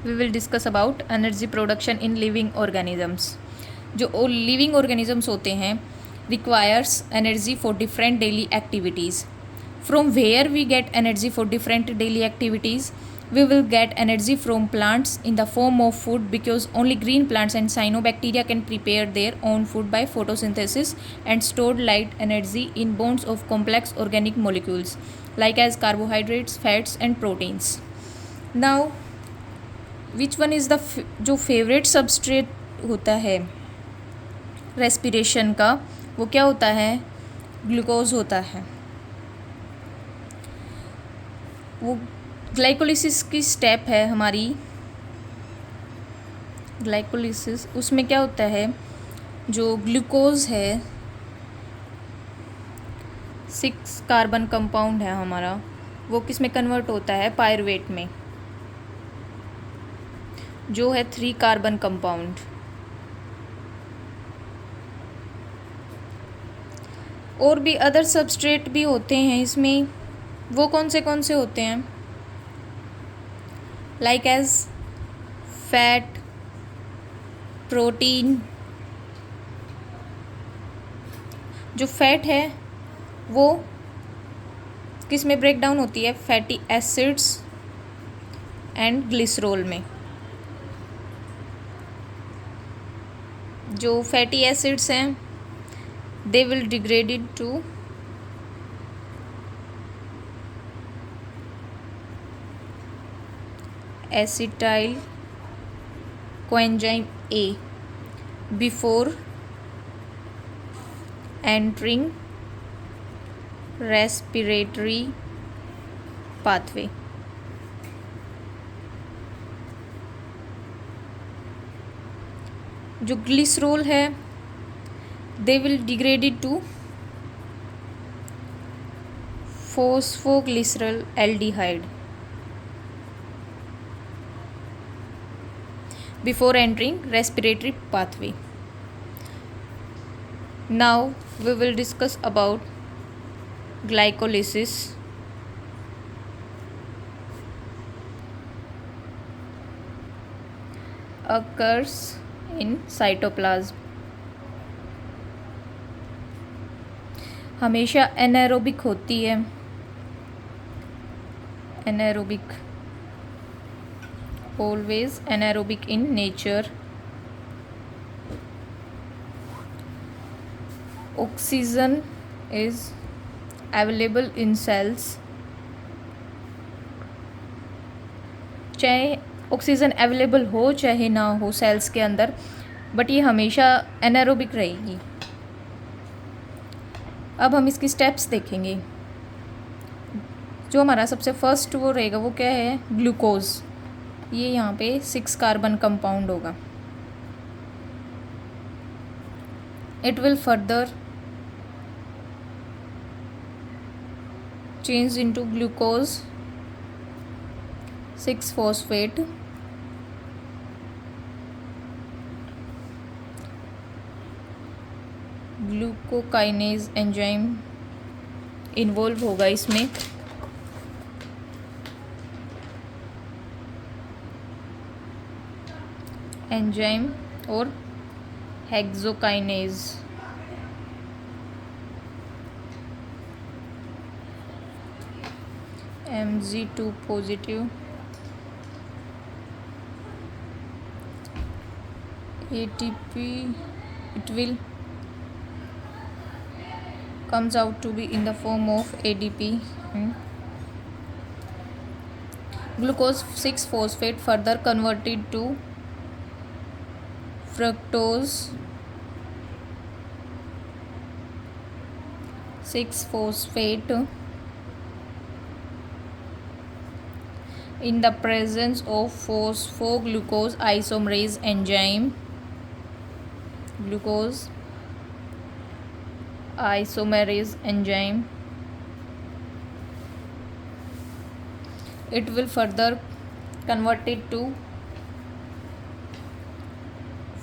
we will discuss about energy production in living organisms. जो living organisms होते हैं requires energy for different daily activities. From where we get energy for different daily activities? We will get energy from plants in the form of food, because only green plants and cyanobacteria can prepare their own food by photosynthesis and stored light energy in bonds of complex organic molecules like as carbohydrates, fats and proteins. Now which one is the जो favourite substrate होता है respiration का, वो क्या होता है? Glucose होता है. वो ग्लाइकोलिसिस की स्टेप है हमारी. ग्लाइकोलिसिस उसमें क्या होता है, जो ग्लूकोज है 6 कार्बन कंपाउंड है हमारा, वो किस में कन्वर्ट होता है? पायरुवेट में, जो है 3 कार्बन कंपाउंड. और भी अदर सबस्ट्रेट भी होते हैं इसमें. वो कौन से होते हैं? Like as fat, protein. जो फैट है वो किस में ब्रेक डाउन होती है? फैटी एसिड्स एंड ग्लिसरॉल में. जो फैटी एसिड्स हैं they will degraded to acetyl coenzyme A before entering respiratory pathway. जो ग्लिसरॉल है they will degraded to phosphoglyceraldehyde before entering respiratory pathway. Now we will discuss about glycolysis. Occurs in cytoplasm. हमेशा anaerobic होती है. Anaerobic, always anaerobic in nature. Oxygen is available in cells. चाहे oxygen available हो चाहे ना हो sales के अंदर, बट ये हमेशा एनारोबिक रहेगी. अब हम इसकी स्टेप्स देखेंगे. जो हमारा सबसे फर्स्ट वो रहेगा वो क्या है? ग्लूकोज. ये यहाँ पे 6 कार्बन कंपाउंड होगा. It will further change into glucose 6-phosphate. Glucokinase enzyme involve होगा इसमें. एंजाइम और hexokinase. Mg2 positive. ATP, it will comes out to be in the form of ADP. Glucose 6-phosphate further converted to fructose 6-phosphate in the presence of phosphoglucose isomerase enzyme. Glucose isomerase enzyme. It will further convert it to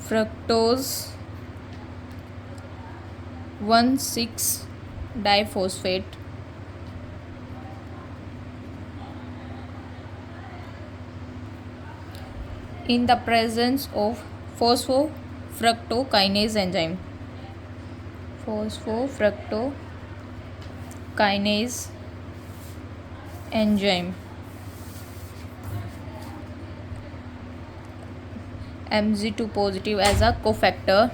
fructose 1,6-diphosphate. in the presence of phosphofructokinase enzyme. Phosphofructokinase enzyme, Mg2 positive as a cofactor.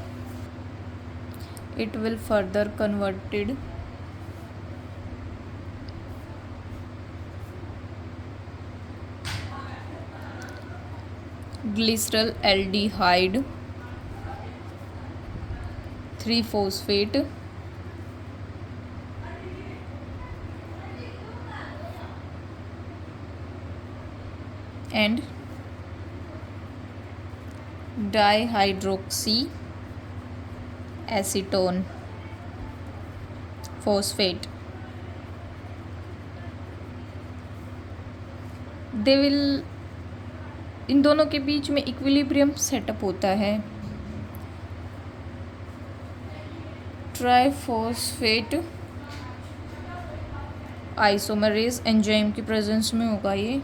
It will further converted glycerol aldehyde 3-phosphate and dihydroxy acetone phosphate. They will, इन दोनों के बीच में equilibrium setup होता है triphosphate isomerase enzyme की presence में होगा ये।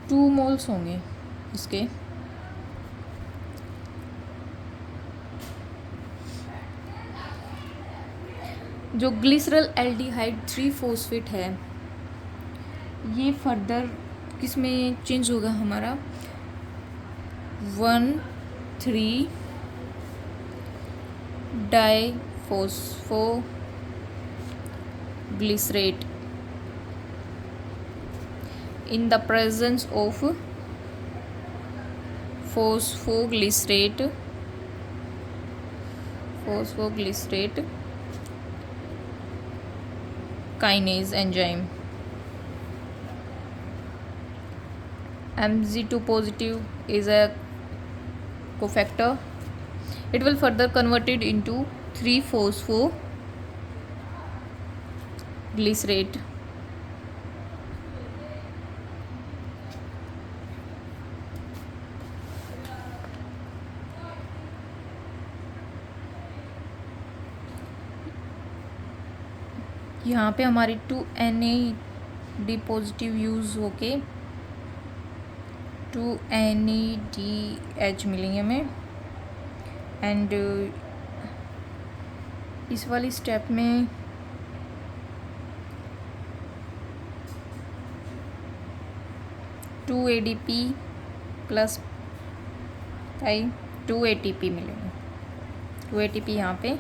टू मोल्स होंगे इसके। जो ग्लिसरल एल्डिहाइड 3-फोस्फेट है ये फर्दर किस में चेंज होगा हमारा 1,3 डाइफॉस्फोग्लिसरेट in the presence of phosphoglycerate kinase enzyme. Mg2 positive is a cofactor. It will further converted into 3-phosphoglycerate. यहाँ पे हमारी 2NAD पॉजिटिव यूज़ होके 2NADH मिलेंगे हमें। एंड इस वाली स्टेप में टू ADP प्लस 2 ATP मिलेंगे। 2 ATP यहाँ पे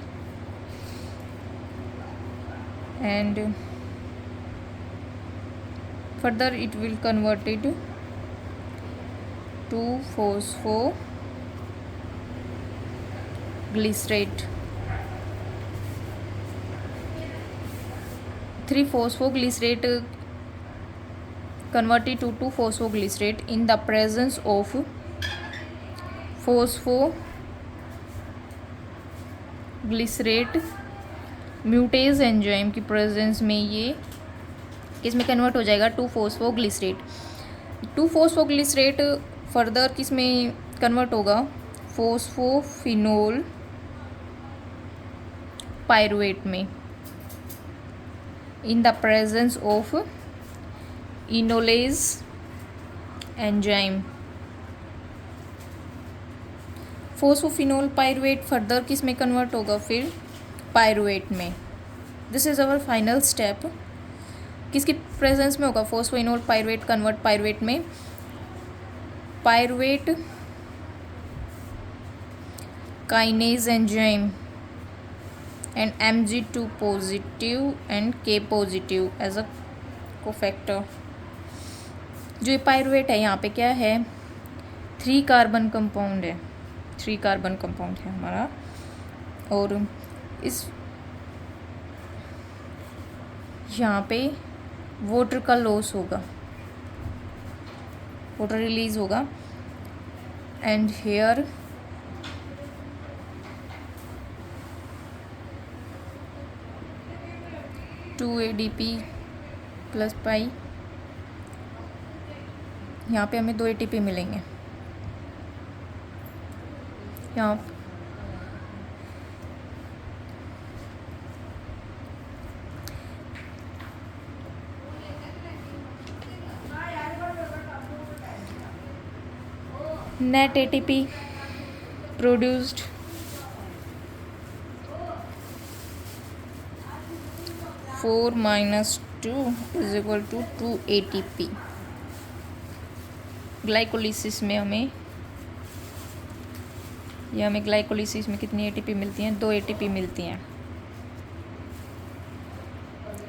and further it will converted to phosphoglycerate 3-phosphoglycerate converted to 2-phosphoglycerate in the presence of phosphoglycerate म्यूटेज enzyme की प्रेजेंस में ये किस में कन्वर्ट हो जाएगा 2-फोस्फोग्लिसरेट। 2-फोस्फोग्लिसरेट फर्दर किस में कन्वर्ट होगा फोस्फोफिनोल पायरुवेट में in the presence of enolase enzyme. Phosphoenol pyruvate further किस में कन्वर्ट होगा फिर पायरुवेट में। This is our final step. किसकी प्रेजेंस में होगा फोस्फोइनोल पायरुवेट कन्वर्ट पायरुवेट में pyruvate kinase enzyme and Mg2 positive and K positive as a cofactor. जो ये पायरुवेट है यहाँ पे क्या है 3 कार्बन कंपाउंड है। 3 कार्बन कंपाउंड है हमारा और इस यहाँ पे वाटर का लॉस होगा, वाटर रिलीज होगा and here two ADP plus pi. यहाँ पे हमें 2 ATP मिलेंगे। यहाँ net ATP produced 4 minus 2 is equal to 2 ATP। Glycolysis में हमें ग्लाइकोलिसिस में कितनी एटीपी मिलती हैं? 2 एटीपी मिलती हैं।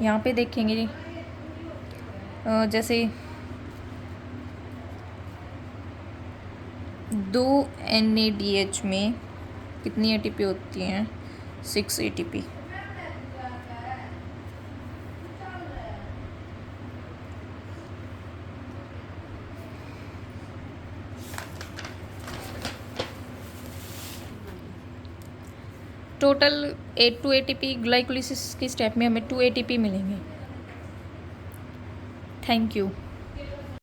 यहाँ पे देखेंगे जैसे 2 NADH में कितनी एटीपी होती हैं? 6 एटीपी। टोटल 2 ATP ग्लाइकोलिसिस के स्टेप में हमें 2 ATP मिलेंगे। Thank you.